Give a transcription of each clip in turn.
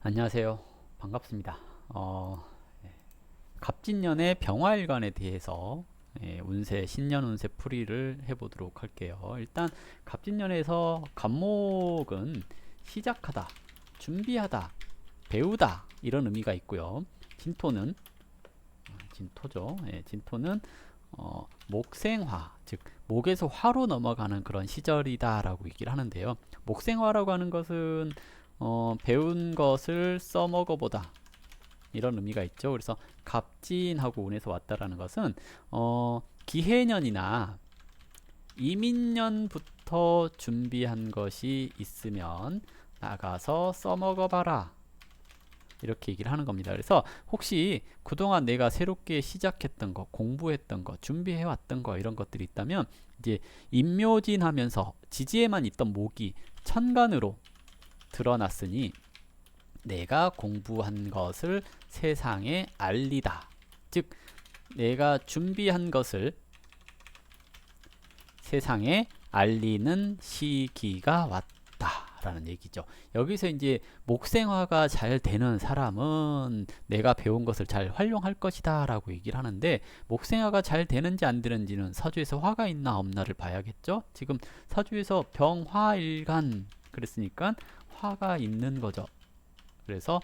안녕하세요. 반갑습니다. 예, 갑진년의 병화일관에 대해서 운세, 신년 운세 풀이를 해보도록 할게요. 일단 갑진년에서 갑목은 시작하다, 준비하다, 배우다 이런 의미가 있고요. 진토는 진토죠. 진토는 목생화, 즉 목에서 화로 넘어가는 그런 시절이다라고 얘기를 하는데요. 목생화라고 하는 것은 배운 것을 써먹어보다 이런 의미가 있죠. 그래서 갑진하고 운에서 왔다라는 것은 기해년이나 이민년부터 준비한 것이 있으면 나가서 써먹어봐라 이렇게 얘기를 하는 겁니다. 그래서 혹시 그동안 내가 새롭게 시작했던 거, 공부했던 거, 준비해왔던 거 이런 것들이 있다면 이제 임묘진하면서 지지에만 있던 목이 천간으로 드러났으니 내가 공부한 것을 세상에 알리다. 즉 내가 준비한 것을 세상에 알리는 시기가 왔다라는 얘기죠. 여기서 이제 목생화가 잘 되는 사람은 내가 배운 것을 잘 활용할 것이다 라고 얘기를 하는데, 목생화가 잘 되는지 안 되는지는 사주에서 화가 있나 없나를 봐야겠죠. 지금 사주에서 병화일간 그랬으니까 화가 있는 거죠. 그래서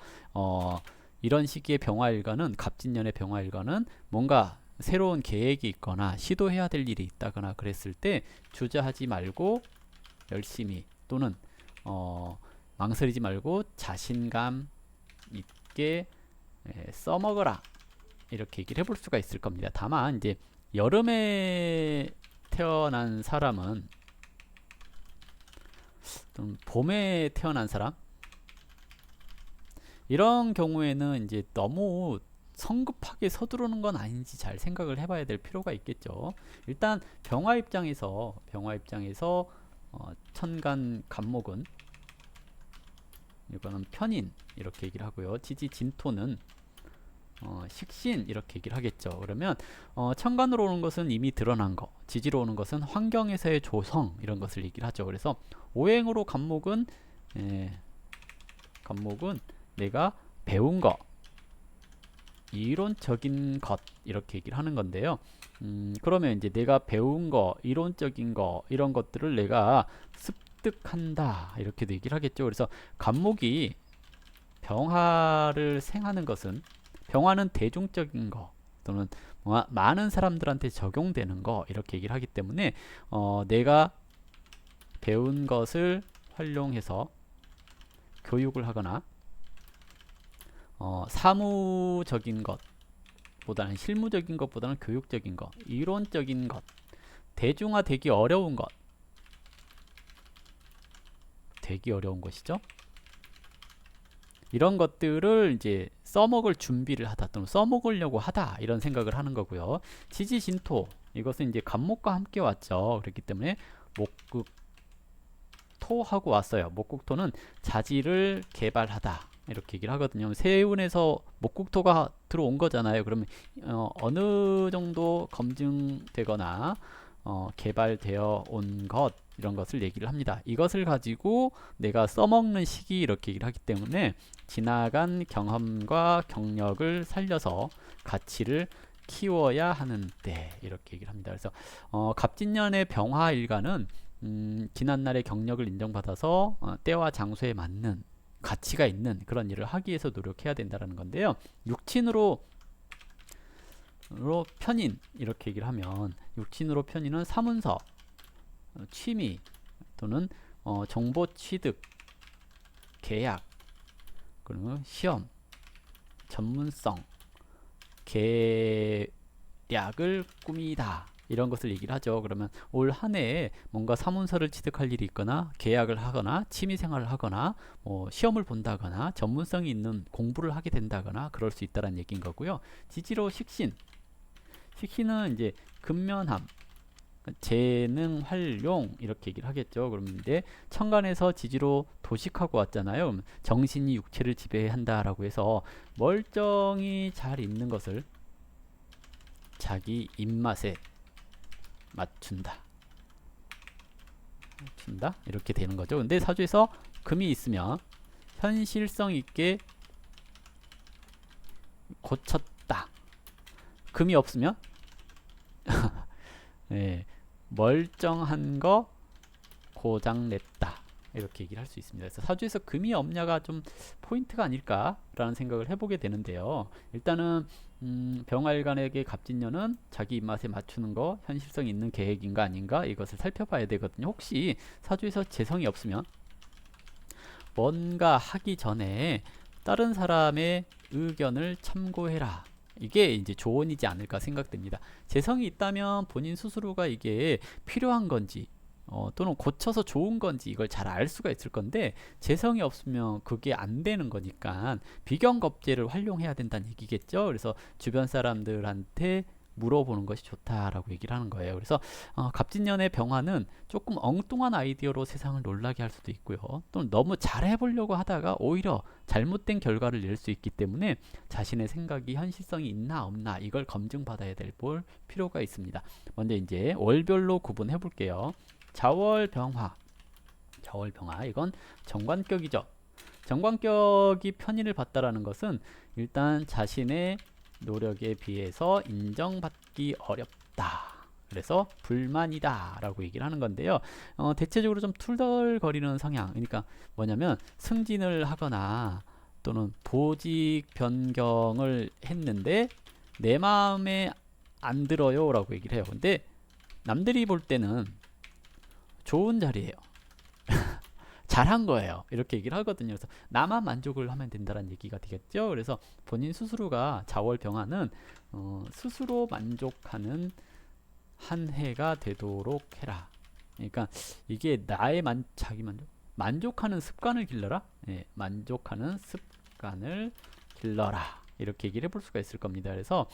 이런 시기의 병화일관은, 갑진년의 병화일관은 뭔가 새로운 계획이 있거나 시도해야 될 일이 있다거나 그랬을 때 주저하지 말고 열심히, 또는 망설이지 말고 자신감 있게 써먹어라 이렇게 얘기를 해볼 수가 있을 겁니다. 다만 이제 여름에 태어난 사람은, 좀 봄에 태어난 사람, 이런 경우에는 이제 너무 성급하게 서두르는 건 아닌지 잘 생각을 해봐야 될 필요가 있겠죠. 일단 병화 입장에서 천간 갑목은, 이거는 편인 이렇게 얘기를 하고요. 지지 진토는 식신 이렇게 얘기를 하겠죠. 그러면 천간으로 오는 것은 이미 드러난 거, 지지로 오는 것은 환경에서의 조성 이런 것을 얘기를 하죠. 그래서 오행으로 갑목은 내가 배운 거, 이론적인 것 이렇게 얘기를 하는 건데요. 그러면 이제 내가 배운 거, 이론적인 거 이런 것들을 내가 습득한다 이렇게도 얘기를 하겠죠. 그래서 갑목이 병화를 생하는 것은, 병화는 대중적인 거 또는 많은 사람들한테 적용되는 거 이렇게 얘기를 하기 때문에 내가 배운 것을 활용해서 교육을 하거나 사무적인 것보다는, 실무적인 것보다는 교육적인 것, 이론적인 것, 대중화되기 어려운 것, 되기 어려운 것이죠. 이런 것들을 이제 써먹을 준비를 하다, 또는 써먹으려고 하다 이런 생각을 하는 거고요. 지지진토, 이것은 이제 갑목과 함께 왔죠. 그렇기 때문에 목극토하고 왔어요. 목극토는 자질을 개발하다 이렇게 얘기를 하거든요. 세운에서 목국토가 들어온 거잖아요. 그러면 어느 정도 검증되거나 개발되어 온 것, 이런 것을 얘기를 합니다. 이것을 가지고 내가 써먹는 시기 이렇게 얘기를 하기 때문에 지나간 경험과 경력을 살려서 가치를 키워야 하는 때 이렇게 얘기를 합니다. 그래서 갑진년의 병화일간은 지난날의 경력을 인정받아서 때와 장소에 맞는 가치가 있는 그런 일을 하기 위해서 노력해야 된다는 건데요. 육친으로 편인 이렇게 얘기를 하면, 육친으로 편인은 사문서, 취미 또는 정보 취득, 계약, 그리고 시험, 전문성, 계략을 꾸미다 이런 것을 얘기를 하죠. 그러면 올 한 해에 뭔가 사문서를 취득할 일이 있거나, 계약을 하거나, 취미생활을 하거나, 시험을 본다거나, 전문성이 있는 공부를 하게 된다거나 그럴 수 있다는 얘기인 거고요. 지지로 식신은 이제 근면함, 재능 활용 이렇게 얘기를 하겠죠. 그런데 천간에서 지지로 도식하고 왔잖아요. 정신이 육체를 지배한다라고 해서 멀쩡히 잘 있는 것을 자기 입맛에 맞춘다 이렇게 되는 거죠. 근데 사주에서 금이 있으면 현실성 있게 고쳤다. 금이 없으면 네, 멀쩡한 거 고장냈다. 이렇게 얘기를 할 수 있습니다. 그래서 사주에서 금이 없냐가 좀 포인트가 아닐까라는 생각을 해보게 되는데요. 일단은 병활간에게 갑진년은 자기 입맛에 맞추는 거 현실성 있는 계획인가 아닌가 이것을 살펴봐야 되거든요. 혹시 사주에서 재성이 없으면 뭔가 하기 전에 다른 사람의 의견을 참고해라. 이게 이제 조언이지 않을까 생각됩니다. 재성이 있다면 본인 스스로가 이게 필요한 건지 또는 고쳐서 좋은 건지 이걸 잘 알 수가 있을 건데, 재성이 없으면 그게 안 되는 거니까 비경겁제를 활용해야 된다는 얘기겠죠. 그래서 주변 사람들한테 물어보는 것이 좋다라고 얘기를 하는 거예요. 그래서 갑진년의 병화는 조금 엉뚱한 아이디어로 세상을 놀라게 할 수도 있고요. 또는 너무 잘 해보려고 하다가 오히려 잘못된 결과를 낼 수 있기 때문에 자신의 생각이 현실성이 있나 없나 이걸 검증받아야 될 필요가 있습니다. 먼저 이제 월별로 구분해 볼게요. 자월병화, 자월병화 이건 정관격이죠. 정관격이 편인을 받다라는 것은 일단 자신의 노력에 비해서 인정받기 어렵다. 그래서 불만이다 라고 얘기를 하는 건데요. 대체적으로 좀 툴덜거리는 성향, 그러니까 뭐냐면 승진을 하거나 또는 보직 변경을 했는데 내 마음에 안 들어요 라고 얘기를 해요. 근데 남들이 볼 때는 좋은 자리예요. 잘한 거예요. 이렇게 얘기를 하거든요. 그래서 나만 만족을 하면 된다는 얘기가 되겠죠. 그래서 본인 스스로가 자월병화는 스스로 만족하는 한 해가 되도록 해라. 그러니까 이게 나의 자기 만족하는 습관을 길러라. 예, 만족하는 습관을 길러라. 이렇게 얘기를 해볼 수가 있을 겁니다. 그래서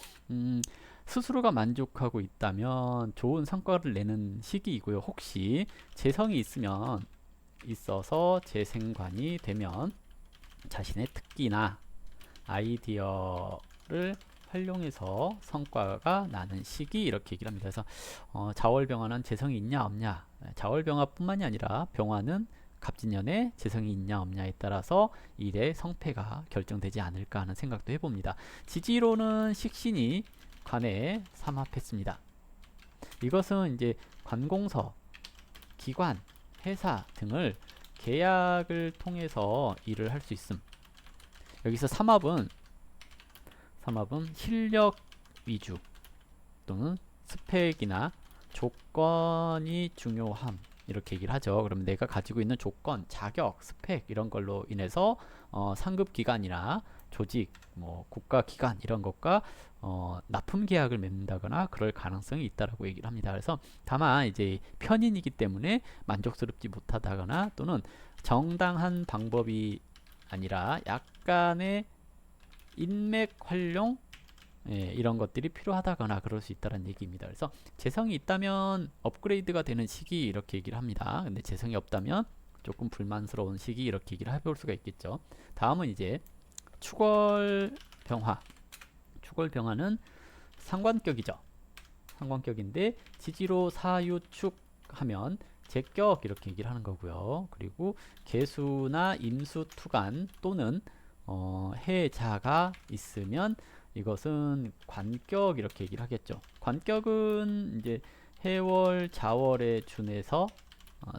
스스로가 만족하고 있다면 좋은 성과를 내는 시기이고요. 혹시 재성이 있어서 재생관이 되면 자신의 특기나 아이디어를 활용해서 성과가 나는 시기, 이렇게 얘기를 합니다. 그래서 자월병화는 재성이 있냐 없냐, 자월병화뿐만이 아니라 병화는 갑진년에 재성이 있냐 없냐에 따라서 일의 성패가 결정되지 않을까 하는 생각도 해봅니다. 지지로는 식신이 관에 삼합했습니다. 이것은 이제 관공서, 기관, 회사 등을 계약을 통해서 일을 할 수 있음. 여기서 삼합은 실력 위주 또는 스펙이나 조건이 중요함, 이렇게 얘기를 하죠. 그럼 내가 가지고 있는 조건, 자격, 스펙 이런 걸로 인해서 상급 기관이나 조직, 뭐 국가기관 이런 것과 납품 계약을 맺는다거나 그럴 가능성이 있다라고 얘기를 합니다. 그래서 다만 이제 편인이기 때문에 만족스럽지 못하다거나 또는 정당한 방법이 아니라 약간의 인맥 활용, 이런 것들이 필요하다거나 그럴 수 있다는 얘기입니다. 그래서 재성이 있다면 업그레이드가 되는 시기, 이렇게 얘기를 합니다. 근데 재성이 없다면 조금 불만스러운 시기, 이렇게 얘기를 해볼 수가 있겠죠. 다음은 이제 축월병화. 축월병화는 상관격이죠. 상관격인데 지지로 사유축 하면 제격, 이렇게 얘기를 하는 거고요. 그리고 개수나 임수 투간 또는 해자가 있으면 이것은 관격, 이렇게 얘기를 하겠죠. 관격은 이제 해월, 자월에 준해서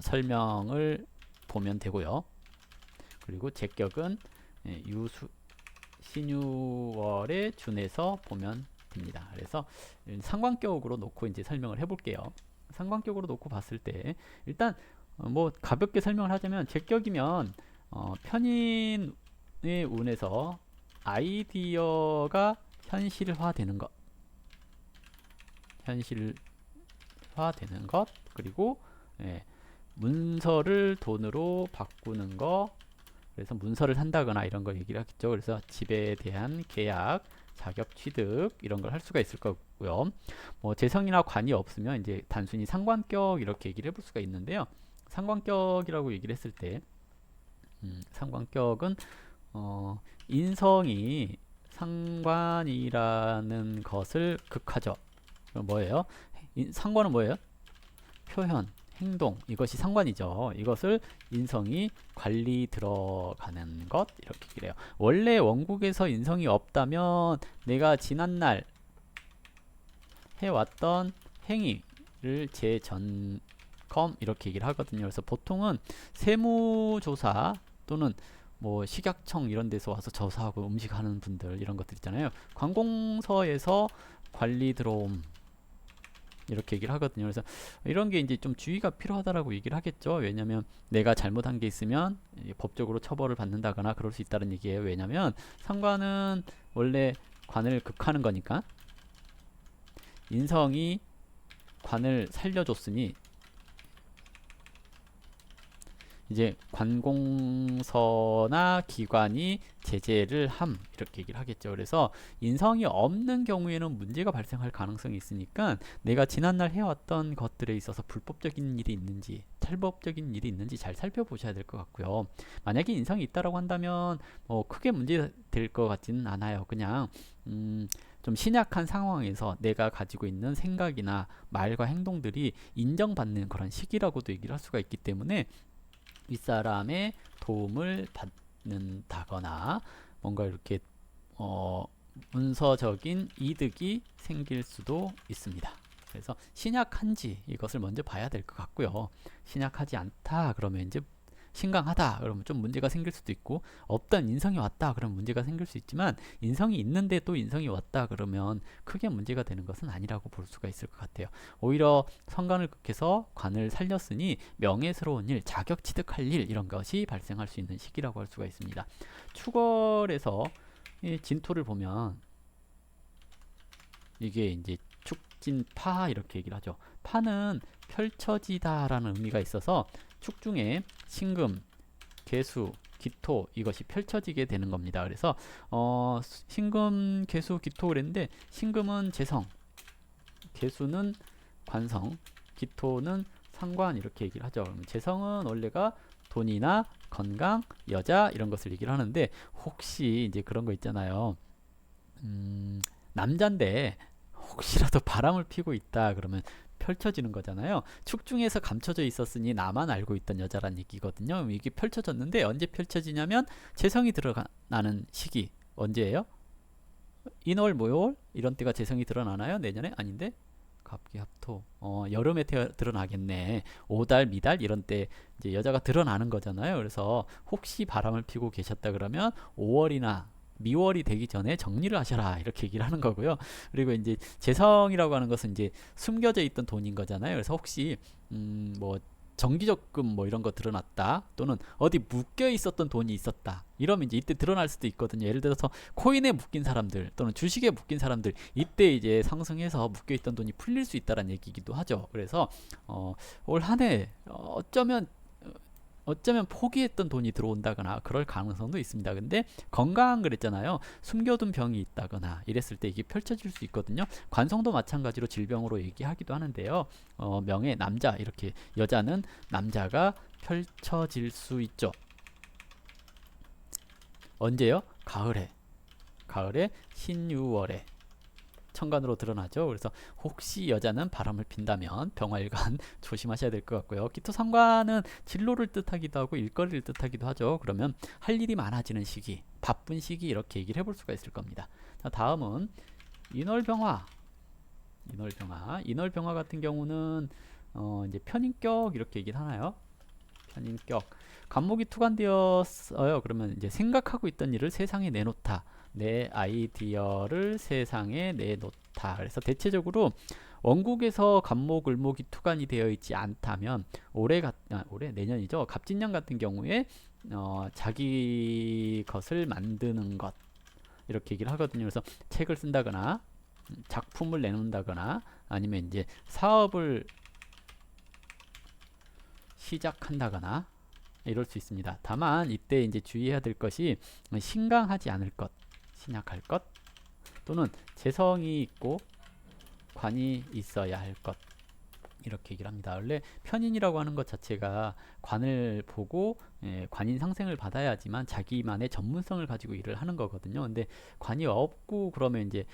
설명을 보면 되고요. 그리고 제격은 신유월에 준해서 보면 됩니다. 그래서 상관격으로 놓고 이제 설명을 해볼게요. 상관격으로 놓고 봤을 때 일단 뭐 가볍게 설명을 하자면, 제격이면 편인의 운에서 아이디어가 현실화되는 것, 그리고 문서를 돈으로 바꾸는 거, 그래서 문서를 산다거나 이런 걸 얘기를 하겠죠. 그래서 집에 대한 계약, 자격 취득 이런 걸 할 수가 있을 거고요. 뭐 재성이나 관이 없으면 이제 단순히 상관격, 이렇게 얘기를 해볼 수가 있는데요. 상관격이라고 얘기를 했을 때 상관격은 인성이 상관이라는 것을 극하죠. 그럼 뭐예요? 상관은 뭐예요? 표현, 행동, 이것이 상관이죠. 이것을 인성이 관리 들어가는 것 이렇게 그래요. 원래 원국에서 인성이 없다면 내가 지난날 해왔던 행위를 재점검 이렇게 얘기를 하거든요. 그래서 보통은 세무조사 또는 뭐 식약청 이런 데서 와서 조사하고 음식하는 분들 이런 것들 있잖아요. 관공서에서 관리 들어옴 이렇게 얘기를 하거든요. 그래서 이런 게 이제 좀 주의가 필요하다라고 얘기를 하겠죠. 왜냐면 내가 잘못한 게 있으면 법적으로 처벌을 받는다거나 그럴 수 있다는 얘기예요. 왜냐면 상관은 원래 관을 극하는 거니까 인성이 관을 살려줬으니 이제 관공서나 기관이 제재를 함 이렇게 얘기를 하겠죠. 그래서 인성이 없는 경우에는 문제가 발생할 가능성이 있으니까 내가 지난날 해왔던 것들에 있어서 불법적인 일이 있는지 탈법적인 일이 있는지 잘 살펴보셔야 될 것 같고요. 만약에 인성이 있다라고 한다면 크게 문제 될 것 같지는 않아요. 그냥 좀 신약한 상황에서 내가 가지고 있는 생각이나 말과 행동들이 인정받는 그런 시기라고도 얘기를 할 수가 있기 때문에 윗사람의 도움을 받는다거나 뭔가 이렇게 문서적인 이득이 생길 수도 있습니다. 그래서 신약한지 이것을 먼저 봐야 될 것 같고요. 신약하지 않다 그러면 이제 신강하다 그러면 좀 문제가 생길 수도 있고, 없던 인성이 왔다 그러면 문제가 생길 수 있지만 인성이 있는데 또 인성이 왔다 그러면 크게 문제가 되는 것은 아니라고 볼 수가 있을 것 같아요. 오히려 성관을 극해서 관을 살렸으니 명예스러운 일, 자격 취득할 일 이런 것이 발생할 수 있는 시기라고 할 수가 있습니다. 축월에서 이 진토를 보면 이게 이제 축진파 이렇게 얘기를 하죠. 파는 펼쳐지다라는 의미가 있어서 축 중에 신금, 개수, 기토 이것이 펼쳐지게 되는 겁니다. 그래서 신금, 개수, 기토 그랬는데 신금은 재성, 개수는 관성, 기토는 상관 이렇게 얘기를 하죠. 재성은 원래가 돈이나 건강, 여자 이런 것을 얘기를 하는데 혹시 이제 그런 거 있잖아요. 남잔데 혹시라도 바람을 피고 있다 그러면 펼쳐지는 거잖아요. 축 중에서 감춰져 있었으니 나만 알고 있던 여자란 얘기거든요. 이게 펼쳐졌는데 언제 펼쳐지냐면 재성이 드러나는 시기 언제예요? 인월, 모월 이런 때가 재성이 드러나나요? 내년에? 아닌데? 갑기, 합토. 여름에 드러나겠네. 오달, 미달 이런 때 이제 여자가 드러나는 거잖아요. 그래서 혹시 바람을 피고 계셨다 그러면 5월이나 미월이 되기 전에 정리를 하셔라 이렇게 얘기를 하는 거고요. 그리고 이제 재성이라고 하는 것은 이제 숨겨져 있던 돈인 거잖아요. 그래서 혹시 뭐 정기적금 뭐 이런 거 드러났다 또는 어디 묶여 있었던 돈이 있었다 이러면 이제 이때 드러날 수도 있거든요. 예를 들어서 코인에 묶인 사람들 또는 주식에 묶인 사람들 이때 이제 상승해서 묶여 있던 돈이 풀릴 수 있다는 얘기이기도 하죠. 그래서 올 한 해 어쩌면 포기했던 돈이 들어온다거나 그럴 가능성도 있습니다. 근데 건강 그랬잖아요. 숨겨둔 병이 있다거나 이랬을 때 이게 펼쳐질 수 있거든요. 관성도 마찬가지로 질병으로 얘기하기도 하는데요. 명예 남자 이렇게 여자는 남자가 펼쳐질 수 있죠. 언제요? 가을에 신유월에 천간으로 드러나죠. 그래서 혹시 여자는 바람을 핀다면 병활관 조심하셔야 될 것 같고요. 기토 상관은 진로를 뜻하기도 하고 일거리를 뜻하기도 하죠. 그러면 할 일이 많아지는 시기, 바쁜 시기 이렇게 얘기를 해볼 수가 있을 겁니다. 자, 다음은 인월병화. 인월병화 같은 경우는 이제 편인격 이렇게 얘기를 하나요? 편인격. 간목이 투관되었어요. 그러면 이제 생각하고 있던 일을 세상에 내놓다. 내 아이디어를 세상에 내놓다. 그래서 대체적으로 원국에서 간목, 을목이 투관이 되어 있지 않다면 올해 내년이죠. 갑진년 같은 경우에 자기 것을 만드는 것 이렇게 얘기를 하거든요. 그래서 책을 쓴다거나 작품을 내놓는다거나 아니면 이제 사업을 시작한다거나 이럴 수 있습니다. 다만 이때 이제 주의해야 될 것이 신강하지 않을 것, 신약할 것 또는 재성이 있고 관이 있어야 할 것 이렇게 얘기를 합니다. 원래 편인이라고 하는 것 자체가 관을 보고 관인 상생을 받아야지만 자기만의 전문성을 가지고 일을 하는 거거든요. 근데 관이 없고 그러면 이제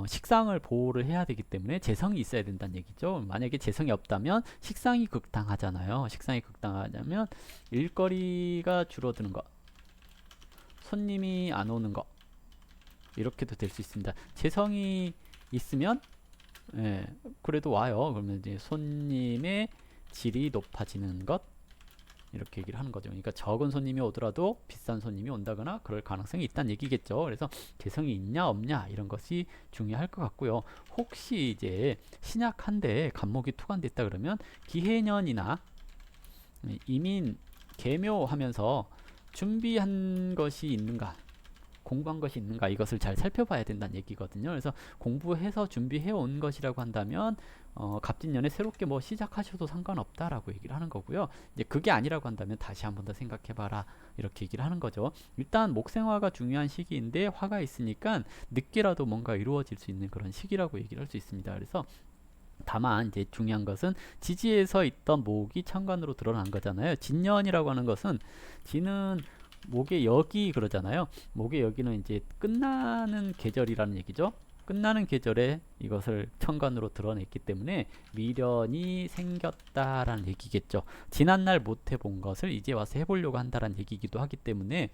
식상을 보호를 해야 되기 때문에 재성이 있어야 된다는 얘기죠. 만약에 재성이 없다면 식상이 극당하잖아요. 식상이 극당하자면 일거리가 줄어드는 거, 손님이 안 오는 거, 이렇게도 될 수 있습니다. 재성이 있으면 그래도 와요. 그러면 이제 손님의 질이 높아지는 것, 이렇게 얘기를 하는 거죠. 그러니까 적은 손님이 오더라도 비싼 손님이 온다거나 그럴 가능성이 있다는 얘기겠죠. 그래서 재성이 있냐 없냐 이런 것이 중요할 것 같고요. 혹시 이제 신약한데 간목이 투관됐다 그러면 기해년이나 이민 계묘하면서 준비한 것이 있는가, 공부한 것이 있는가, 이것을 잘 살펴봐야 된다는 얘기거든요. 그래서 공부해서 준비해 온 것이라고 한다면 갑진년에 새롭게 뭐 시작하셔도 상관없다라고 얘기를 하는 거고요. 이제 그게 아니라고 한다면 다시 한 번 더 생각해봐라, 이렇게 얘기를 하는 거죠. 일단 목생화가 중요한 시기인데 화가 있으니까 늦게라도 뭔가 이루어질 수 있는 그런 시기라고 얘기를 할 수 있습니다. 그래서 다만 이제 중요한 것은 지지에서 있던 목이 천간으로 드러난 거잖아요. 진년이라고 하는 것은, 진은 목의 역이 그러잖아요. 목의 여기는 이제 끝나는 계절이라는 얘기죠. 끝나는 계절에 이것을 천간으로 드러냈기 때문에 미련이 생겼다라는 얘기겠죠. 지난날 못 해본 것을 이제 와서 해보려고 한다라는 얘기이기도 하기 때문에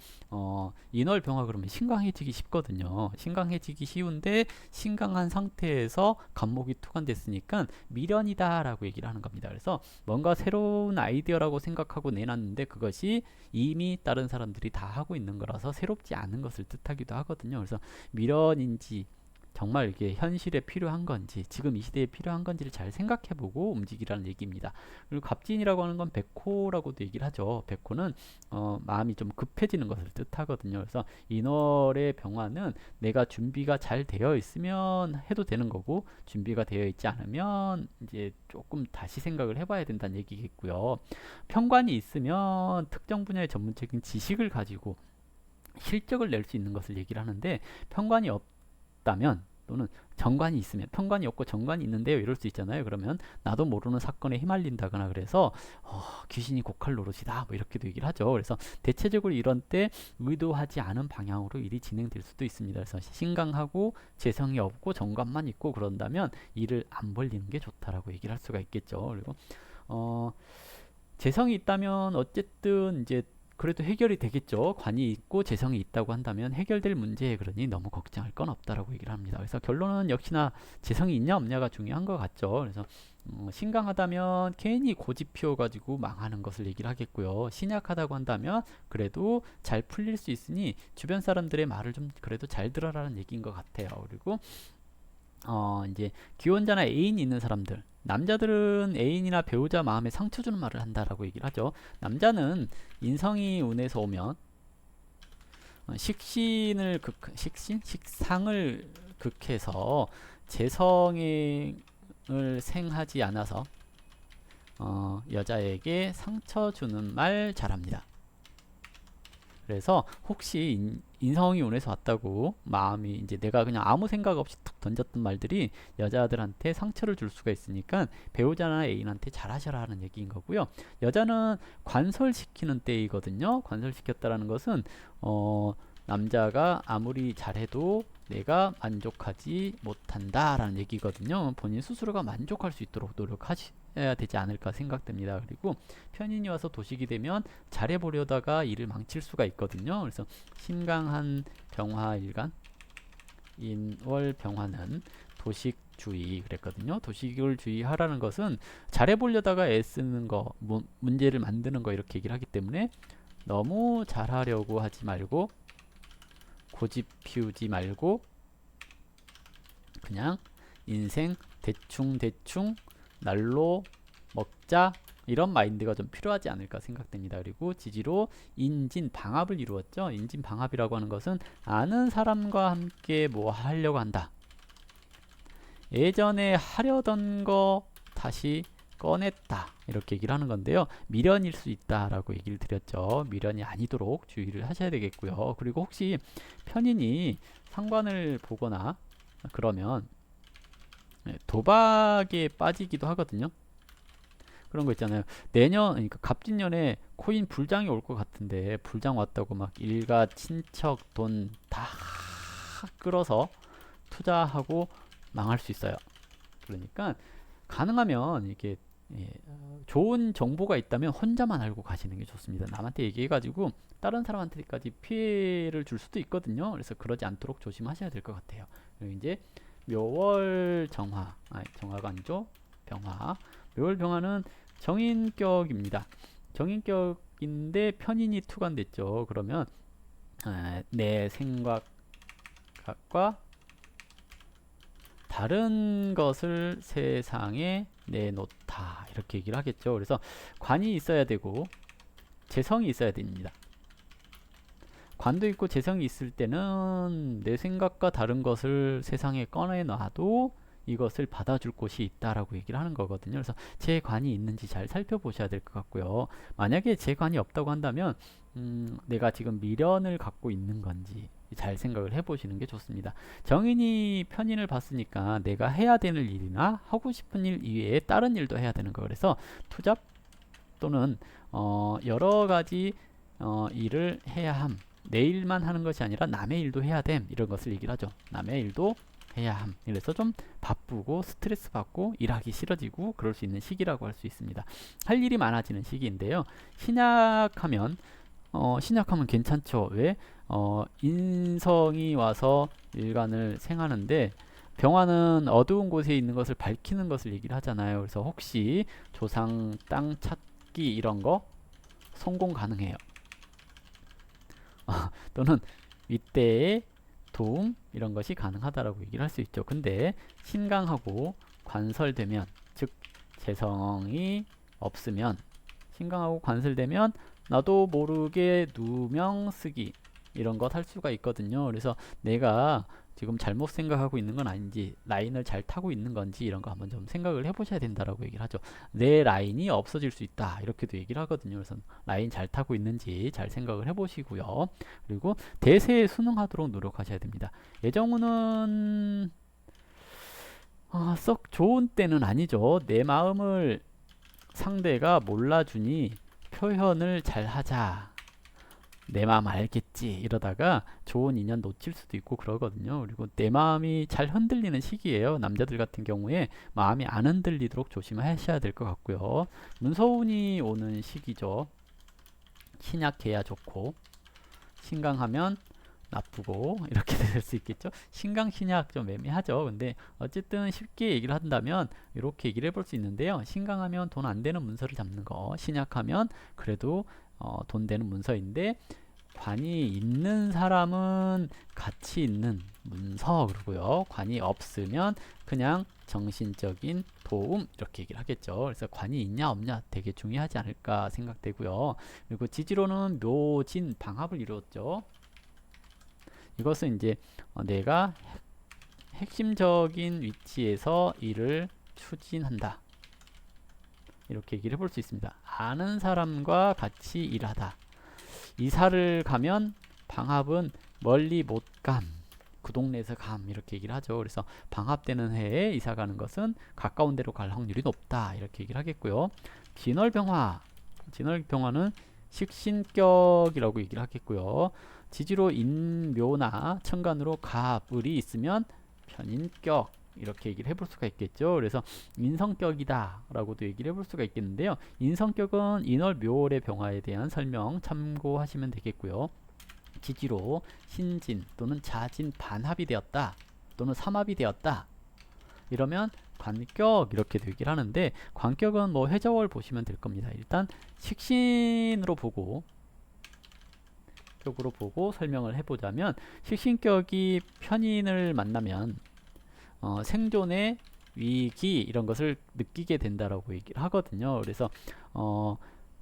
인월병화 그러면 신강해지기 쉽거든요. 신강해지기 쉬운데 신강한 상태에서 간목이 투관됐으니까 미련이다라고 얘기를 하는 겁니다. 그래서 뭔가 새로운 아이디어라고 생각하고 내놨는데 그것이 이미 다른 사람들이 다 하고 있는 거라서 새롭지 않은 것을 뜻하기도 하거든요. 그래서 미련인지 정말 이게 현실에 필요한 건지, 지금 이 시대에 필요한 건지를 잘 생각해보고 움직이라는 얘기입니다. 그리고 갑진이라고 하는 건 백호라고도 얘기를 하죠. 백호는 마음이 좀 급해지는 것을 뜻하거든요. 그래서 인월의 병화는 내가 준비가 잘 되어 있으면 해도 되는 거고, 준비가 되어 있지 않으면 이제 조금 다시 생각을 해봐야 된다는 얘기겠고요. 편관이 있으면 특정 분야의 전문적인 지식을 가지고 실적을 낼 수 있는 것을 얘기를 하는데, 편관이 없다면 또는 정관이 있으면, 편관이 없고 정관이 있는데요 이럴 수 있잖아요. 그러면 나도 모르는 사건에 휘말린다거나 그래서 귀신이 고칼 노릇이다 뭐 이렇게도 얘기를 하죠. 그래서 대체적으로 이런 때 의도하지 않은 방향으로 일이 진행될 수도 있습니다. 그래서 신강하고 재성이 없고 정관만 있고 그런다면 일을 안 벌리는 게 좋다라고 얘기를 할 수가 있겠죠. 그리고 재성이 있다면 어쨌든 이제 그래도 해결이 되겠죠. 관이 있고 재성이 있다고 한다면 해결될 문제, 그러니 너무 걱정할 건 없다라고 얘기를 합니다. 그래서 결론은 역시나 재성이 있냐 없냐가 중요한 것 같죠. 그래서 신강하다면 괜히 고집 피워가지고 망하는 것을 얘기를 하겠고요. 신약하다고 한다면 그래도 잘 풀릴 수 있으니 주변 사람들의 말을 좀 그래도 잘 들어라는 얘기인 것 같아요. 그리고 이제 기혼자나 애인이 있는 사람들, 남자들은 애인이나 배우자 마음에 상처 주는 말을 한다라고 얘기를 하죠. 남자는 인성이 운에서 오면 식상을 극해서 재성을 생하지 않아서 여자에게 상처 주는 말 잘합니다. 그래서 혹시 인성이 운에서 왔다고 마음이 이제 내가 그냥 아무 생각 없이 툭 던졌던 말들이 여자들한테 상처를 줄 수가 있으니까 배우자나 애인한테 잘하셔라 하는 얘기인 거고요. 여자는 관설시키는 때이거든요. 관설시켰다라는 것은 남자가 아무리 잘해도 내가 만족하지 못한다라는 얘기거든요. 본인 스스로가 만족할 수 있도록 노력하셔야 되지 않을까 생각됩니다. 그리고 편인이 와서 도식이 되면 잘해보려다가 일을 망칠 수가 있거든요. 그래서 신강한 병화일간 인월 병화는 도식주의 그랬거든요. 도식을 주의하라는 것은 잘해보려다가 애쓰는 거, 문제를 만드는 거 이렇게 얘기를 하기 때문에 너무 잘하려고 하지 말고 고집 피우지 말고 그냥 인생 대충 날로 먹자, 이런 마인드가 좀 필요하지 않을까 생각됩니다. 그리고 지지로 인진방합을 이루었죠. 인진방합이라고 하는 것은 아는 사람과 함께 뭐 하려고 한다. 예전에 하려던 거 다시 꺼냈다, 이렇게 얘기를 하는 건데요. 미련일 수 있다라고 얘기를 드렸죠. 미련이 아니도록 주의를 하셔야 되겠고요. 그리고 혹시 편인이 상관을 보거나 그러면 도박에 빠지기도 하거든요. 그런 거 있잖아요. 내년, 그러니까 갑진년에 코인 불장이 올 것 같은데 불장 왔다고 막 일가 친척 돈 다 끌어서 투자하고 망할 수 있어요. 그러니까 가능하면 이게 좋은 정보가 있다면 혼자만 알고 가시는 게 좋습니다. 남한테 얘기해가지고 다른 사람한테까지 피해를 줄 수도 있거든요. 그래서 그러지 않도록 조심하셔야 될 것 같아요. 그리고 이제 묘월 정화, 정화가 아니죠. 병화. 묘월 병화는 정인격입니다. 정인격인데 편인이 투관됐죠. 그러면 내 생각과 다른 것을 세상에 내놓다 이렇게 얘기를 하겠죠. 그래서 관이 있어야 되고 재성이 있어야 됩니다. 관도 있고 재성이 있을 때는 내 생각과 다른 것을 세상에 꺼내놔도 이것을 받아줄 곳이 있다라고 얘기를 하는 거거든요. 그래서 제 관이 있는지 잘 살펴보셔야 될 것 같고요. 만약에 제 관이 없다고 한다면 내가 지금 미련을 갖고 있는 건지 잘 생각을 해보시는 게 좋습니다. 정인이 편인을 봤으니까 내가 해야 되는 일이나 하고 싶은 일 이외에 다른 일도 해야 되는 거. 그래서 투잡 또는 여러 가지 일을 해야 함. 내 일만 하는 것이 아니라 남의 일도 해야 됨. 이런 것을 얘기를 하죠. 남의 일도 해야 함. 그래서 좀 바쁘고 스트레스 받고 일하기 싫어지고 그럴 수 있는 시기라고 할 수 있습니다. 할 일이 많아지는 시기인데요. 신약하면 괜찮죠. 왜? 인성이 와서 일간을 생하는데 병화는 어두운 곳에 있는 것을 밝히는 것을 얘기를 하잖아요. 그래서 혹시 조상 땅 찾기 이런 거 성공 가능해요. 또는 윗대의 도움 이런 것이 가능하다라고 얘기를 할 수 있죠. 근데 신강하고 관설되면, 즉 재성이 없으면, 신강하고 관설되면 나도 모르게 누명 쓰기 이런 것 할 수가 있거든요. 그래서 내가 지금 잘못 생각하고 있는 건 아닌지, 라인을 잘 타고 있는 건지 이런 거 한번 좀 생각을 해보셔야 된다라고 얘기를 하죠. 내 라인이 없어질 수 있다 이렇게도 얘기를 하거든요. 그래서 라인 잘 타고 있는지 잘 생각을 해보시고요. 그리고 대세에 순응하도록 노력하셔야 됩니다. 예정운은 썩 좋은 때는 아니죠. 내 마음을 상대가 몰라주니 표현을 잘 하자. 내 마음 알겠지 이러다가 좋은 인연 놓칠 수도 있고 그러거든요. 그리고 내 마음이 잘 흔들리는 시기예요. 남자들 같은 경우에 마음이 안 흔들리도록 조심하셔야 될 것 같고요. 문서운이 오는 시기죠. 신약해야 좋고 신강하면 나쁘고 이렇게 될 수 있겠죠. 신강 신약 좀 애매하죠. 근데 어쨌든 쉽게 얘기를 한다면 이렇게 얘기를 해볼 수 있는데요. 신강하면 돈 안 되는 문서를 잡는 거, 신약하면 그래도 돈 되는 문서인데 관이 있는 사람은 가치 있는 문서, 그러고요. 관이 없으면 그냥 정신적인 도움 이렇게 얘기를 하겠죠. 그래서 관이 있냐 없냐 되게 중요하지 않을까 생각되고요. 그리고 지지로는 묘진 방합을 이루었죠. 이것은 이제 내가 핵심적인 위치에서 일을 추진한다 이렇게 얘기를 해볼 수 있습니다. 아는 사람과 같이 일하다. 이사를 가면 방합은 멀리 못 감, 그 동네에서 감 이렇게 얘기를 하죠. 그래서 방합되는 해에 이사 가는 것은 가까운 데로 갈 확률이 높다 이렇게 얘기를 하겠고요. 진월병화는 식신격이라고 얘기를 하겠고요. 지지로 인묘나 천간으로 갑을이 있으면 편인격 이렇게 얘기를 해볼 수가 있겠죠. 그래서 인성격이다 라고도 얘기를 해볼 수가 있겠는데요. 인성격은 인월 묘월의 병화에 대한 설명 참고하시면 되겠고요. 지지로 신진 또는 자진 반합이 되었다 또는 삼합이 되었다 이러면 관격 이렇게 얘기를 하는데, 관격은 뭐 해저월 보시면 될 겁니다. 일단 식신으로 보고 설명을 해보자면, 식신격이 편인을 만나면 생존의 위기 이런 것을 느끼게 된다라고 얘기를 하거든요. 그래서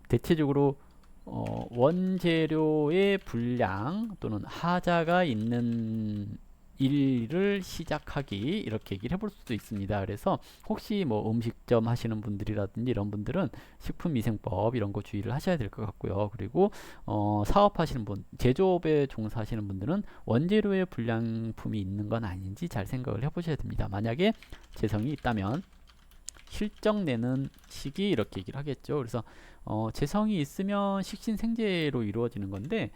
대체적으로 원재료의 불량 또는 하자가 있는 일을 시작하기 이렇게 얘기를 해볼 수도 있습니다. 그래서 혹시 뭐 음식점 하시는 분들이라든지 이런 분들은 식품위생법 이런 거 주의를 하셔야 될 것 같고요. 그리고 사업하시는 분, 제조업에 종사하시는 분들은 원재료의 불량품이 있는 건 아닌지 잘 생각을 해보셔야 됩니다. 만약에 재성이 있다면 실적 내는 시기 이렇게 얘기를 하겠죠. 그래서 재성이 있으면 식신생재로 이루어지는 건데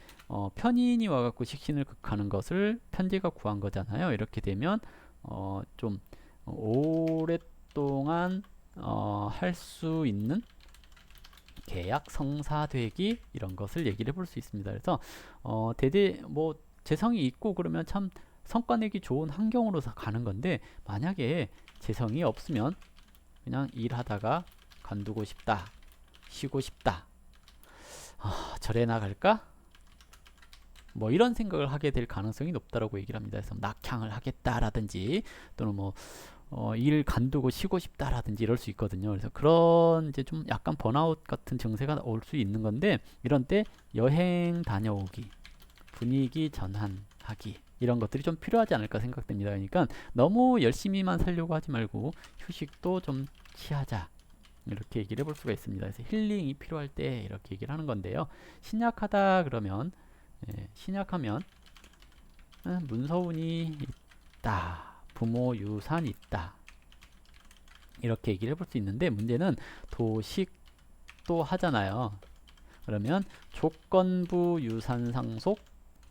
편인이 와갖고 식신을 극하는 것을 편재가 구한 거잖아요. 이렇게 되면 좀 오랫동안 할 수 있는 계약 성사되기 이런 것을 얘기를 해볼 수 있습니다. 그래서 대대 뭐 재성이 있고 그러면 참 성과 내기 좋은 환경으로 가는 건데, 만약에 재성이 없으면 그냥 일하다가 관두고 싶다, 쉬고 싶다, 절에 나갈까? 뭐 이런 생각을 하게 될 가능성이 높다라고 얘기를 합니다. 그래서 낙향을 하겠다라든지 또는 뭐 일 간두고 쉬고 싶다라든지 이럴 수 있거든요. 그래서 그런 이제 좀 약간 번아웃 같은 증세가 올 수 있는 건데, 이런 때 여행 다녀오기, 분위기 전환하기 이런 것들이 좀 필요하지 않을까 생각됩니다. 그러니까 너무 열심히만 살려고 하지 말고 휴식도 좀 취하자, 이렇게 얘기를 해볼 수가 있습니다. 그래서 힐링이 필요할 때 이렇게 얘기를 하는 건데요. 신약하다 그러면 신약하면 문서운이 있다, 부모 유산 있다, 이렇게 얘기를 해볼 수 있는데, 문제는 도식도 하잖아요. 그러면 조건부 유산 상속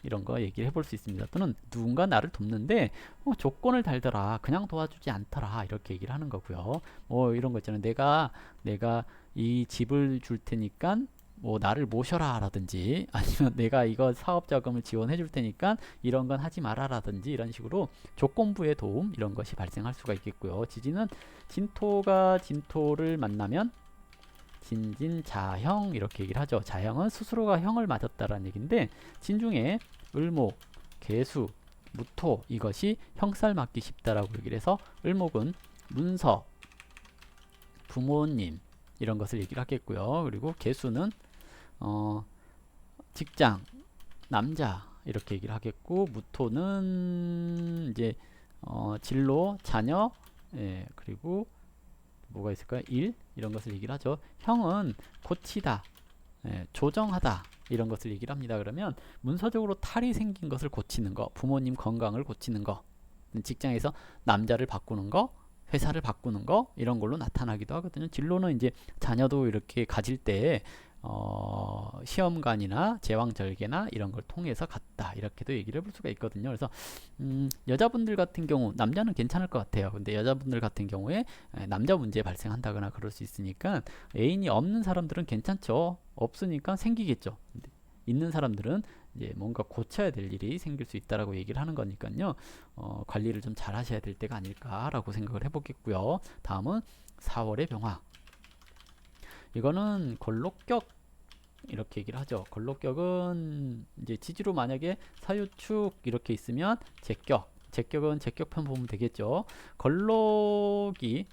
이런 거 얘기를 해볼 수 있습니다. 또는 누군가 나를 돕는데 조건을 달더라, 그냥 도와주지 않더라, 이렇게 얘기를 하는 거고요. 뭐 이런 거 있잖아요. 내가 이 집을 줄 테니까 뭐 나를 모셔라 라든지, 아니면 내가 이거 사업 자금을 지원해 줄 테니까 이런 건 하지 마라 라든지, 이런 식으로 조건부의 도움 이런 것이 발생할 수가 있겠고요. 지진은 진토가 진토를 만나면 진진자형 이렇게 얘기를 하죠. 자형은 스스로가 형을 맞았다라는 얘기인데, 진중에 을목, 개수, 무토 이것이 형살 맞기 쉽다라고 얘기를 해서, 을목은 문서, 부모님 이런 것을 얘기를 하겠고요. 그리고 개수는 직장, 남자 이렇게 얘기를 하겠고, 무토는 이제 진로, 자녀, 그리고 뭐가 있을까요? 일 이런 것을 얘기를 하죠. 형은 고치다, 조정하다 이런 것을 얘기를 합니다. 그러면 문서적으로 탈이 생긴 것을 고치는 거, 부모님 건강을 고치는 거, 직장에서 남자를 바꾸는 거, 회사를 바꾸는 거 이런 걸로 나타나기도 하거든요. 진로는 이제 자녀도 이렇게 가질 때 시험관이나 제왕절개나 이런 걸 통해서 갔다, 이렇게도 얘기를 해볼 수가 있거든요. 그래서 여자분들 같은 경우, 남자는 괜찮을 것 같아요. 근데 여자분들 같은 경우에 남자 문제 발생한다거나 그럴 수 있으니까, 애인이 없는 사람들은 괜찮죠. 없으니까 생기겠죠. 근데 있는 사람들은 이제 뭔가 고쳐야 될 일이 생길 수 있다라고 얘기를 하는 거니까요. 관리를 좀 잘 하셔야 될 때가 아닐까라고 생각을 해보겠고요. 다음은 4월의 병화. 이거는 걸록격 이렇게 얘기를 하죠. 걸록격은 이제 지지로 만약에 사유축 이렇게 있으면 제격은 제격편 보면 되겠죠. 걸록이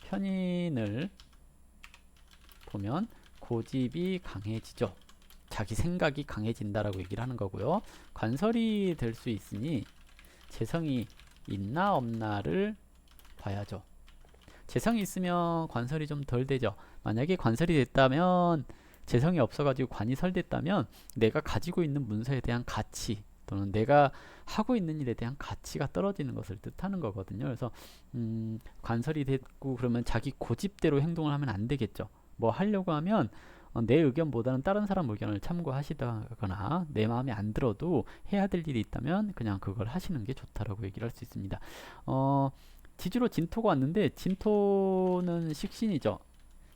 편인을 보면 고집이 강해지죠. 자기 생각이 강해진다라고 얘기를 하는 거고요. 관설이 될 수 있으니 재성이 있나 없나를 봐야죠. 재성이 있으면 관설이 좀 덜 되죠. 만약에 관설이 됐다면, 재성이 없어가지고 관이 설됐다면, 내가 가지고 있는 문서에 대한 가치 또는 내가 하고 있는 일에 대한 가치가 떨어지는 것을 뜻하는 거거든요. 그래서 관설이 됐고 그러면 자기 고집대로 행동을 하면 안 되겠죠. 뭐 하려고 하면 내 의견보다는 다른 사람 의견을 참고하시다거나, 내 마음에 안 들어도 해야 될 일이 있다면 그냥 그걸 하시는 게 좋다라고 얘기를 할 수 있습니다. 지지로 진토가 왔는데, 진토는 식신이죠.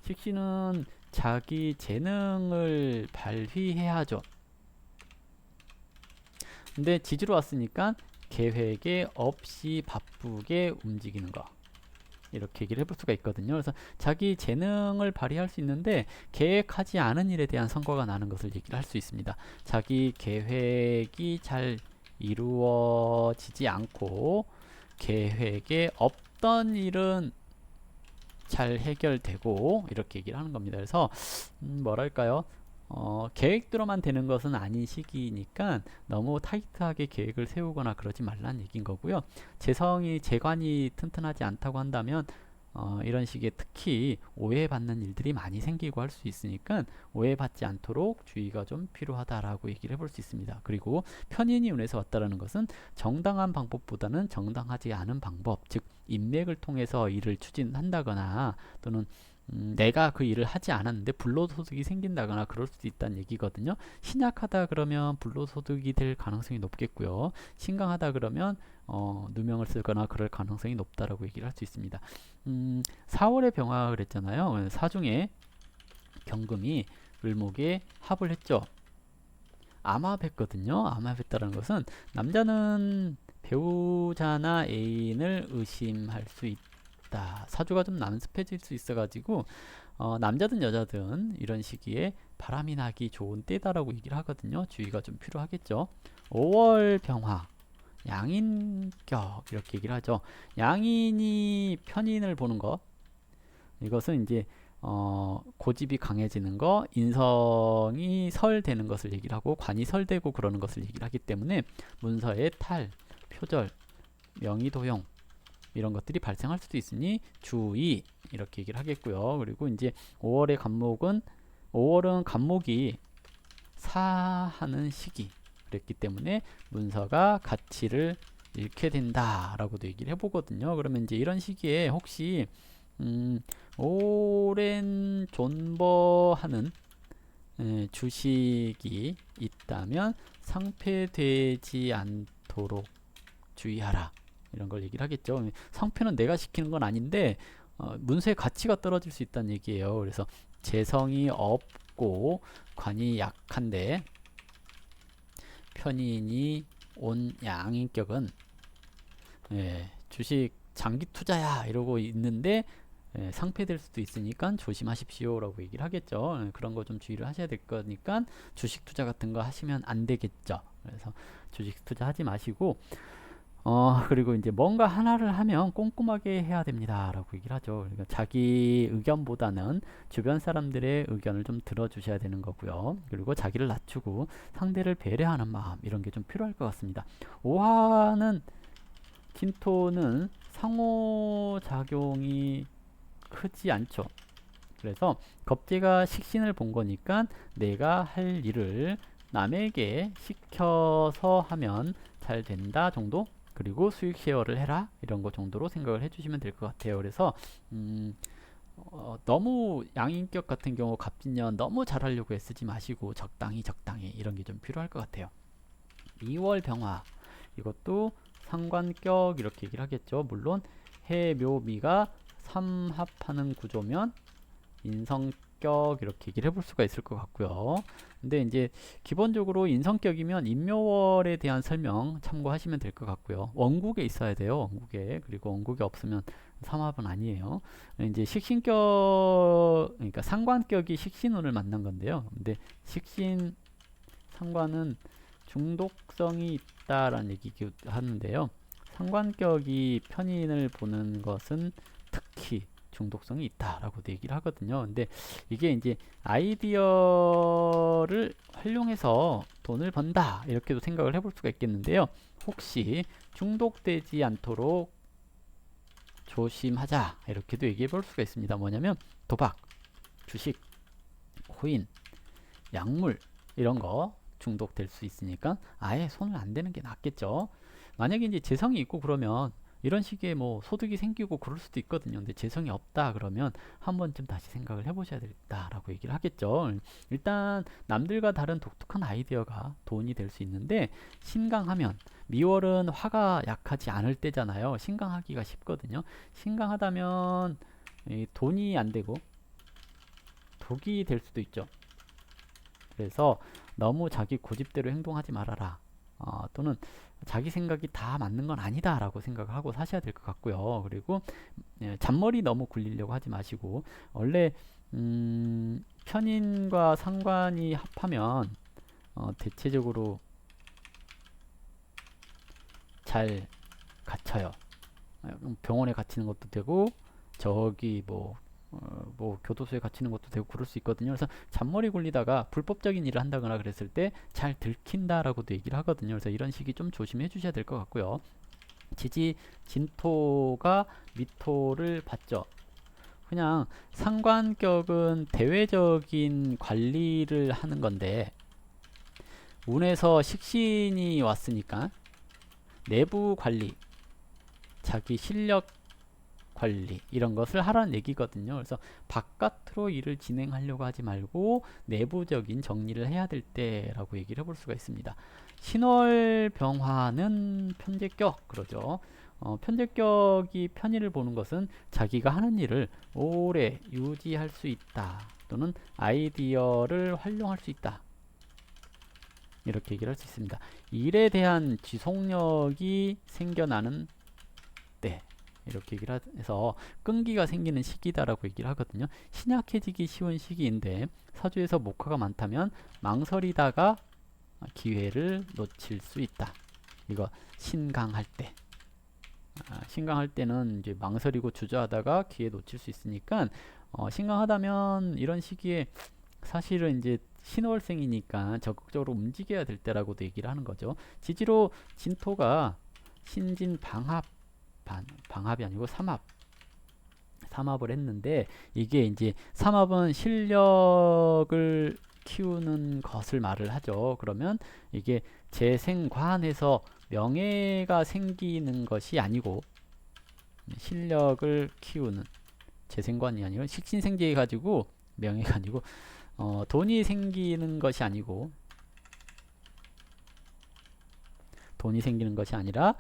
식신은 자기 재능을 발휘해야 하죠. 근데 지지로 왔으니까 계획에 없이 바쁘게 움직이는 거, 이렇게 얘기를 해볼 수가 있거든요. 그래서 자기 재능을 발휘할 수 있는데 계획하지 않은 일에 대한 성과가 나는 것을 얘기를 할 수 있습니다. 자기 계획이 잘 이루어지지 않고 계획에 없던 일은 잘 해결되고, 이렇게 얘기를 하는 겁니다. 그래서 뭐랄까요, 계획대로만 되는 것은 아닌 시기니까 너무 타이트하게 계획을 세우거나 그러지 말라는 얘기인 거고요. 재관이 튼튼하지 않다고 한다면 이런 식의 특히 오해받는 일들이 많이 생기고 할 수 있으니까 오해받지 않도록 주의가 좀 필요하다라고 얘기를 해볼 수 있습니다. 그리고 편인이 운에서 왔다라는 것은 정당한 방법보다는 정당하지 않은 방법, 즉 인맥을 통해서 일을 추진한다거나 또는 내가 그 일을 하지 않았는데 불로소득이 생긴다거나 그럴 수도 있다는 얘기거든요. 신약하다 그러면 불로소득이 될 가능성이 높겠고요. 신강하다 그러면 누명을 쓰거나 그럴 가능성이 높다라고 얘기를 할 수 있습니다. 4월에 병화 그랬잖아요. 사중에 경금이 을목에 합을 했죠. 암합했거든요. 암합했다는 것은 남자는 배우자나 애인을 의심할 수 있다. 사주가 좀 난습해질 수 있어가지고 남자든 여자든 이런 시기에 바람이 나기 좋은 때다라고 얘기를 하거든요. 주의가 좀 필요하겠죠. 5월 병화 양인격 이렇게 얘기를 하죠. 양인이 편인을 보는 것, 이것은 이제 고집이 강해지는 거, 인성이 설되는 것을 얘기를 하고 관이 설되고 그러는 것을 얘기를 하기 때문에 문서의 탈, 표절, 명의도용 이런 것들이 발생할 수도 있으니 주의 이렇게 얘기를 하겠고요. 그리고 이제 5월의 간목은 5월은 간목이 사하는 시기 그랬기 때문에 문서가 가치를 잃게 된다라고도 얘기를 해보거든요. 그러면 이제 이런 시기에 혹시 오랜 존버하는 주식이 있다면 상폐되지 않도록 주의하라 이런 걸 얘기를 하겠죠. 상폐는 내가 시키는 건 아닌데 문서의 가치가 떨어질 수 있다는 얘기예요. 그래서 재성이 없고 관이 약한데 편인이 온 양인격은 주식 장기 투자야 이러고 있는데 상폐될 수도 있으니까 조심하십시오 라고 얘기를 하겠죠. 그런 거 좀 주의를 하셔야 될 거니까 주식 투자 같은 거 하시면 안 되겠죠. 그래서 주식 투자 하지 마시고 그리고 이제 뭔가 하나를 하면 꼼꼼하게 해야 됩니다 라고 얘기를 하죠. 그러니까 자기 의견보다는 주변 사람들의 의견을 좀 들어주셔야 되는 거고요. 그리고 자기를 낮추고 상대를 배려하는 마음 이런 게 좀 필요할 것 같습니다. 오화는 진토는 상호작용이 크지 않죠. 그래서 겁재가 식신을 본 거니까 내가 할 일을 남에게 시켜서 하면 잘 된다 정도, 그리고 수익 쉐어를 해라 이런 거 정도로 생각을 해주시면 될 것 같아요. 그래서 너무 양인격 같은 경우 갑진년 너무 잘하려고 애쓰지 마시고 적당히 이런 게 좀 필요할 것 같아요. 2월 병화 이것도 상관격 이렇게 얘기를 하겠죠. 물론 해묘미가 삼합하는 구조면 인성격 이렇게 얘기를 해볼 수가 있을 것 같고요. 근데 이제 기본적으로 인성격이면 인묘월에 대한 설명 참고하시면 될 것 같고요. 원국에 있어야 돼요. 원국에. 그리고 원국에 없으면 삼합은 아니에요. 이제 식신격, 그러니까 상관격이 식신운을 만난 건데요. 근데 식신 상관은 중독성이 있다라는 얘기도 하는데요. 상관격이 편인을 보는 것은 특히 중독성이 있다라고도 얘기를 하거든요. 근데 이게 이제 아이디어를 활용해서 돈을 번다 이렇게도 생각을 해볼 수가 있겠는데요. 혹시 중독되지 않도록 조심하자 이렇게도 얘기해 볼 수가 있습니다. 뭐냐면 도박, 주식, 코인, 약물 이런 거 중독될 수 있으니까 아예 손을 안 대는 게 낫겠죠. 만약에 이제 재성이 있고 그러면 이런 식의 뭐 소득이 생기고 그럴 수도 있거든요. 근데 재성이 없다 그러면 한 번쯤 다시 생각을 해보셔야 되겠다라고 얘기를 하겠죠. 일단 남들과 다른 독특한 아이디어가 돈이 될 수 있는데 신강하면, 미월은 화가 약하지 않을 때잖아요. 신강하기가 쉽거든요. 신강하다면 돈이 안 되고 독이 될 수도 있죠. 그래서 너무 자기 고집대로 행동하지 말아라. 또는 자기 생각이 다 맞는 건 아니다 라고 생각을 하고 사셔야 될 것 같고요. 그리고 잔머리 너무 굴리려고 하지 마시고, 원래 편인과 상관이 합하면 대체적으로 잘 갇혀요. 병원에 갇히는 것도 되고 저기 뭐 교도소에 갇히는 것도 되고 그럴 수 있거든요. 그래서 잔머리 굴리다가 불법적인 일을 한다거나 그랬을 때 잘 들킨다라고도 얘기를 하거든요. 그래서 이런 식이 좀 조심해 주셔야 될 것 같고요. 지지 진토가 미토를 받죠. 그냥 상관격은 대외적인 관리를 하는 건데 운에서 식신이 왔으니까 내부 관리, 자기 실력 관리 이런 것을 하라는 얘기거든요. 그래서 바깥으로 일을 진행하려고 하지 말고 내부적인 정리를 해야 될 때라고 얘기를 해볼 수가 있습니다. 신월병화는 편제격 그러죠. 편제격이 편의를 보는 것은 자기가 하는 일을 오래 유지할 수 있다 또는 아이디어를 활용할 수 있다 이렇게 얘기를 할 수 있습니다. 일에 대한 지속력이 생겨나는 때 이렇게 얘기를 해서 끈기가 생기는 시기다라고 얘기를 하거든요. 신약해지기 쉬운 시기인데 사주에서 목화가 많다면 망설이다가 기회를 놓칠 수 있다. 이거 신강할 때. 신강할 때는 이제 망설이고 주저하다가 기회 놓칠 수 있으니까 신강하다면 이런 시기에 사실은 이제 신월생이니까 적극적으로 움직여야 될 때라고도 얘기를 하는 거죠. 지지로 진토가 신진 방합이 아니고 삼합을 했는데 이게 이제 삼합은 실력을 키우는 것을 말을 하죠. 그러면 이게 재생관해서 명예가 생기는 것이 아니고 실력을 키우는 재생관이 아니고 식신생제해 가지고 명예가 아니고 돈이 생기는 것이 아니고 돈이 생기는 것이 아니라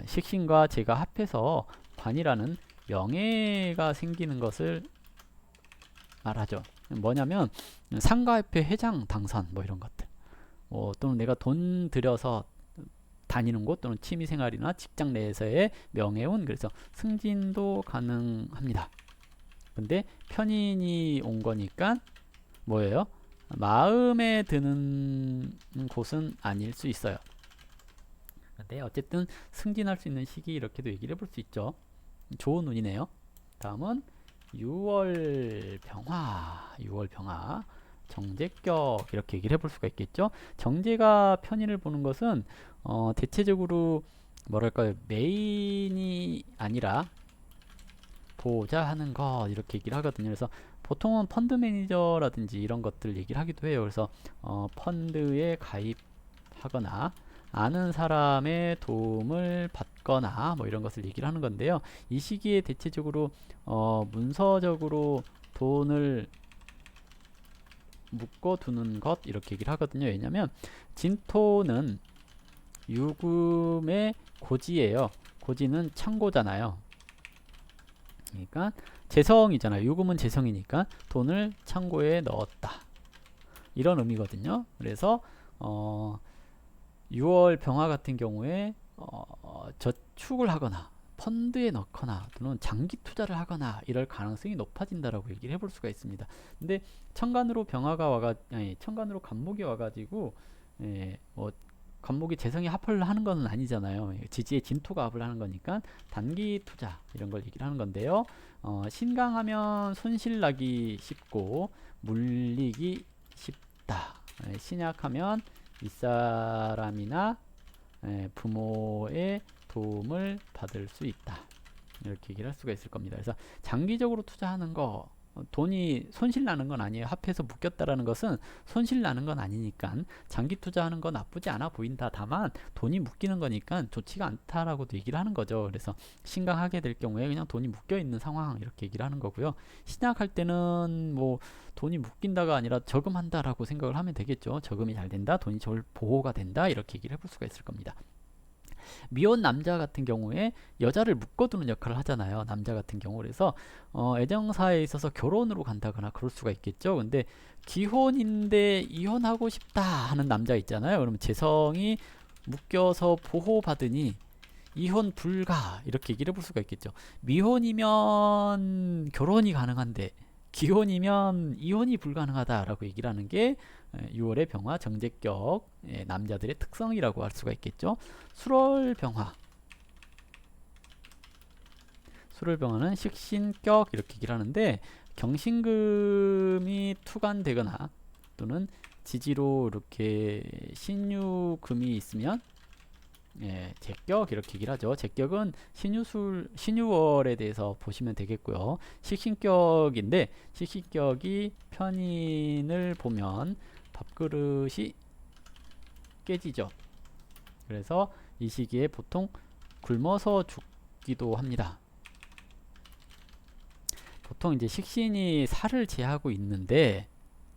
식신과 재가 합해서 관이라는 명예가 생기는 것을 말하죠. 뭐냐면 상가협회 회장 당선 뭐 이런 것들 또는 내가 돈 들여서 다니는 곳 또는 취미생활이나 직장 내에서의 명예운 그래서 승진도 가능합니다. 근데 편인이 온 거니까 뭐예요? 마음에 드는 곳은 아닐 수 있어요. 근데 어쨌든 승진할 수 있는 시기 이렇게도 얘기를 해볼 수 있죠. 좋은 운이네요. 다음은 6월 병화 정제격 이렇게 얘기를 해볼 수가 있겠죠. 정제가 편의를 보는 것은 대체적으로 뭐랄까요, 메인이 아니라 보호자 하는 것 이렇게 얘기를 하거든요. 그래서 보통은 펀드 매니저라든지 이런 것들 얘기를 하기도 해요. 그래서 펀드에 가입하거나 아는 사람의 도움을 받거나 뭐 이런 것을 얘기를 하는 건데요. 이 시기에 대체적으로 문서적으로 돈을 묶어두는 것 이렇게 얘기를 하거든요. 왜냐하면 진토는 유금의 고지예요. 고지는 창고잖아요. 그러니까 재성이잖아요. 유금은 재성이니까 돈을 창고에 넣었다. 이런 의미거든요. 그래서 6월 병화 같은 경우에 저축을 하거나 펀드에 넣거나 또는 장기 투자를 하거나 이럴 가능성이 높아진다라고 얘기를 해볼 수가 있습니다. 근데 천간으로 병화가 천간으로 간목이 와가지고 간목이 재성이 합을 하는 건 아니잖아요. 지지에 진토가 합을 하는 거니까 단기 투자 이런 걸 얘기를 하는 건데요. 신강하면 손실 나기 쉽고 물리기 쉽다. 신약하면 윗사람이나 부모의 도움을 받을 수 있다. 이렇게 얘기를 할 수가 있을 겁니다. 그래서 장기적으로 투자하는 거 돈이 손실 나는 건 아니에요. 합해서 묶였다라는 것은 손실 나는 건 아니니까 장기 투자하는 건 나쁘지 않아 보인다. 다만 돈이 묶이는 거니까 좋지가 않다라고도 얘기를 하는 거죠. 그래서 신강하게 될 경우에 그냥 돈이 묶여 있는 상황 이렇게 얘기를 하는 거고요. 신약할 때는 뭐 돈이 묶인다가 아니라 저금한다라고 생각을 하면 되겠죠. 저금이 잘 된다, 돈이 절 보호가 된다 이렇게 얘기를 해볼 수가 있을 겁니다. 미혼 남자 같은 경우에 여자를 묶어두는 역할을 하잖아요. 남자 같은 경우. 그래서 애정사에 있어서 결혼으로 간다거나 그럴 수가 있겠죠. 근데 기혼인데 이혼하고 싶다 하는 남자 있잖아요. 그러면 재성이 묶여서 보호받으니 이혼 불가 이렇게 얘기를 해볼 수가 있겠죠. 미혼이면 결혼이 가능한데 기혼이면 이혼이 불가능하다라고 얘기를 하는 게 6월의 병화 정제격 남자들의 특성이라고 할 수가 있겠죠. 수월병화는 식신격 이렇게 얘기를 하는데 경신금이 투간되거나 또는 지지로 이렇게 신유금이 있으면 예, 제격 이렇게 얘기를 하죠. 제격은 신유월에 대해서 보시면 되겠고요. 식신격인데 식신격이 편인을 보면 밥그릇이 깨지죠. 그래서 이 시기에 보통 굶어서 죽기도 합니다. 보통 이제 식신이 살을 제하고 있는데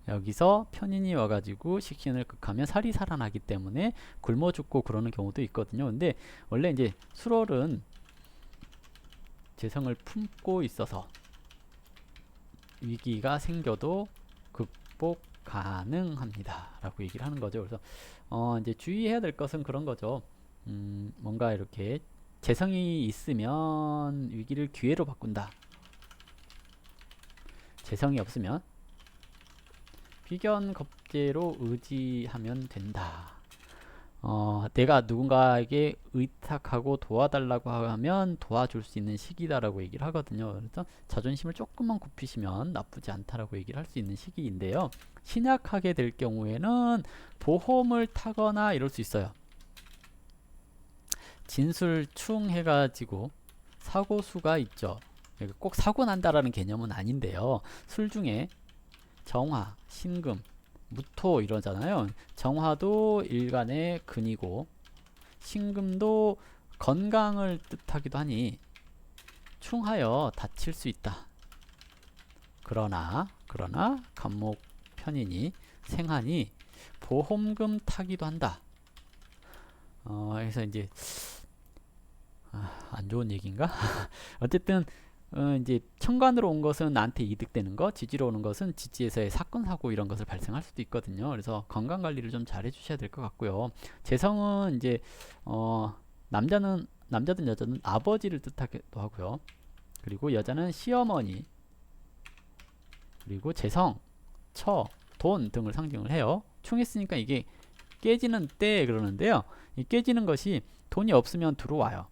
여기서 편인이 와가지고 식신을 극하면 살이 살아나기 때문에 굶어 죽고 그러는 경우도 있거든요. 근데 원래 이제 술월은 재성을 품고 있어서 위기가 생겨도 극복 가능합니다 라고 얘기를 하는 거죠. 그래서 이제 주의해야 될 것은 그런 거죠. 뭔가 이렇게 재성이 있으면 위기를 기회로 바꾼다. 재성이 없으면 비견겁제로 의지하면 된다. 내가 누군가에게 의탁하고 도와달라고 하면 도와줄 수 있는 시기다라고 얘기를 하거든요. 그래서 자존심을 조금만 굽히시면 나쁘지 않다라고 얘기를 할 수 있는 시기인데요. 신약하게 될 경우에는 보험을 타거나 이럴 수 있어요. 진술충 해가지고 사고수가 있죠. 꼭 사고 난다라는 개념은 아닌데요. 술 중에 정화, 신금, 무토 이러잖아요. 정화도 일간의 근이고 신금도 건강을 뜻하기도 하니 충하여 다칠 수 있다. 그러나 간목 편이니 생하니 보험금 타기도 한다. 그래서 이제 안 좋은 얘기인가? 어쨌든 이제 천간으로 온 것은 나한테 이득되는 거, 지지로 오는 것은 지지에서의 사건 사고 이런 것을 발생할 수도 있거든요. 그래서 건강 관리를 좀 잘 해주셔야 될 것 같고요. 재성은 이제 남자든 여자든 아버지를 뜻하기도 하고요. 그리고 여자는 시어머니, 그리고 재성, 처, 돈 등을 상징을 해요. 충했으니까 이게 깨지는 때 그러는데요. 이 깨지는 것이 돈이 없으면 들어와요.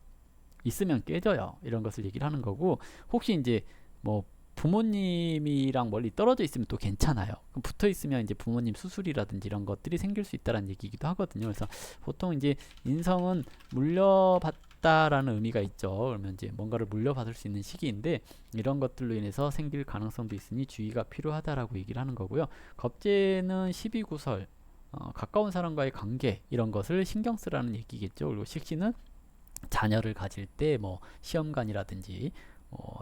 있으면 깨져요. 이런 것을 얘기를 하는 거고, 혹시 이제 뭐 부모님이랑 멀리 떨어져 있으면 또 괜찮아요. 붙어 있으면 이제 부모님 수술이라든지 이런 것들이 생길 수 있다는 얘기이기도 하거든요. 그래서 보통 이제 인성은 물려받다라는 의미가 있죠. 그러면 이제 뭔가를 물려받을 수 있는 시기인데 이런 것들로 인해서 생길 가능성도 있으니 주의가 필요하다라고 얘기를 하는 거고요. 겁재는 12구설, 가까운 사람과의 관계 이런 것을 신경 쓰라는 얘기겠죠. 그리고 식신은 자녀를 가질 때 뭐 시험관이라든지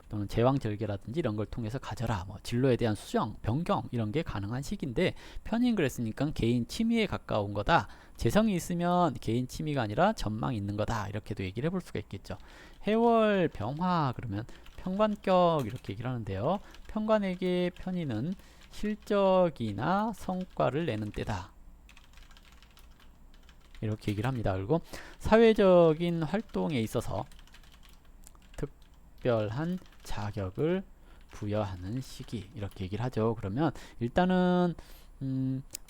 또는 제왕절개라든지 이런 걸 통해서 가져라. 뭐 진로에 대한 수정, 변경 이런 게 가능한 시기인데 편인 그랬으니까 개인 취미에 가까운 거다. 재성이 있으면 개인 취미가 아니라 전망이 있는 거다. 이렇게도 얘기를 해볼 수가 있겠죠. 해월 병화 그러면 편관격 이렇게 얘기를 하는데요. 편관에게 편인은 실적이나 성과를 내는 때다. 이렇게 얘기를 합니다. 그리고 사회적인 활동에 있어서 특별한 자격을 부여하는 시기 이렇게 얘기를 하죠. 그러면 일단은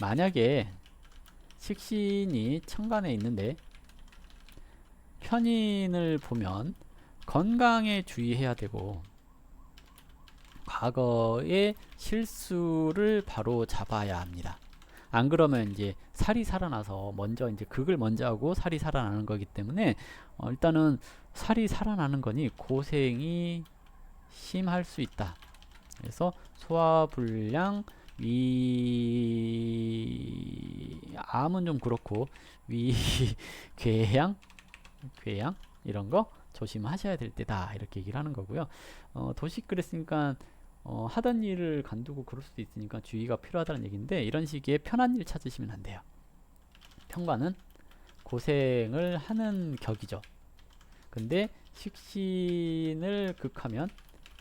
만약에 식신이 천간에 있는데 편인을 보면 건강에 주의해야 되고 과거의 실수를 바로 잡아야 합니다. 안 그러면 이제 살이 살아나서 먼저 이제 극을 먼저 하고 살이 살아나는 거기 때문에 일단은 살이 살아나는 거니 고생이 심할 수 있다. 그래서 소화불량, 암은 좀 그렇고 궤양 이런 거 조심하셔야 될 때다 이렇게 얘기를 하는 거고요. 도식 그랬으니까 하던 일을 간두고 그럴 수도 있으니까 주의가 필요하다는 얘기인데 이런 시기에 편한 일 찾으시면 안 돼요. 편관은 고생을 하는 격이죠. 근데 식신을 극하면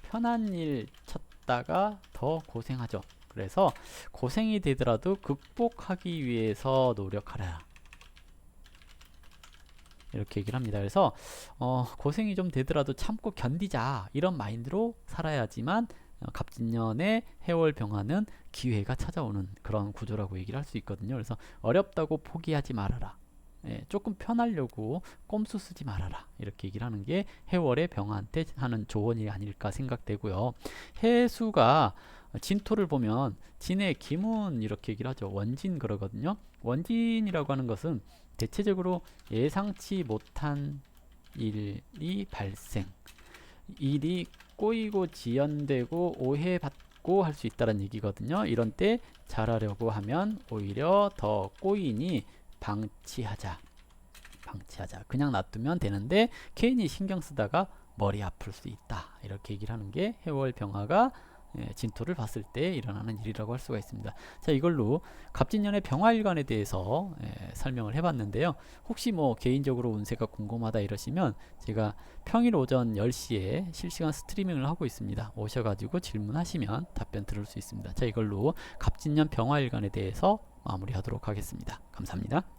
편한 일 찾다가 더 고생하죠. 그래서 고생이 되더라도 극복하기 위해서 노력하라. 이렇게 얘기를 합니다. 그래서 고생이 좀 되더라도 참고 견디자 이런 마인드로 살아야지만 갑진년의 해월 병화는 기회가 찾아오는 그런 구조라고 얘기를 할 수 있거든요. 그래서 어렵다고 포기하지 말아라. 조금 편하려고 꼼수 쓰지 말아라. 이렇게 얘기를 하는 게 해월의 병화한테 하는 조언이 아닐까 생각되고요. 해수가 진토를 보면 진의 기문 이렇게 얘기를 하죠. 원진 그러거든요. 원진이라고 하는 것은 대체적으로 예상치 못한 일이 발생, 일이 꼬이고 지연되고 오해받고 할 수 있다는 얘기거든요. 이런 때 잘하려고 하면 오히려 더 꼬이니 방치하자. 그냥 놔두면 되는데 괜히 신경 쓰다가 머리 아플 수 있다. 이렇게 얘기를 하는 게 해월병화가 진토를 봤을 때 일어나는 일이라고 할 수가 있습니다. 자, 이걸로 갑진년의 병화일관에 대해서 설명을 해봤는데요. 혹시 뭐 개인적으로 운세가 궁금하다 이러시면 제가 평일 오전 10시에 실시간 스트리밍을 하고 있습니다. 오셔가지고 질문하시면 답변 들을 수 있습니다. 자, 이걸로 갑진년 병화일관에 대해서 마무리하도록 하겠습니다. 감사합니다.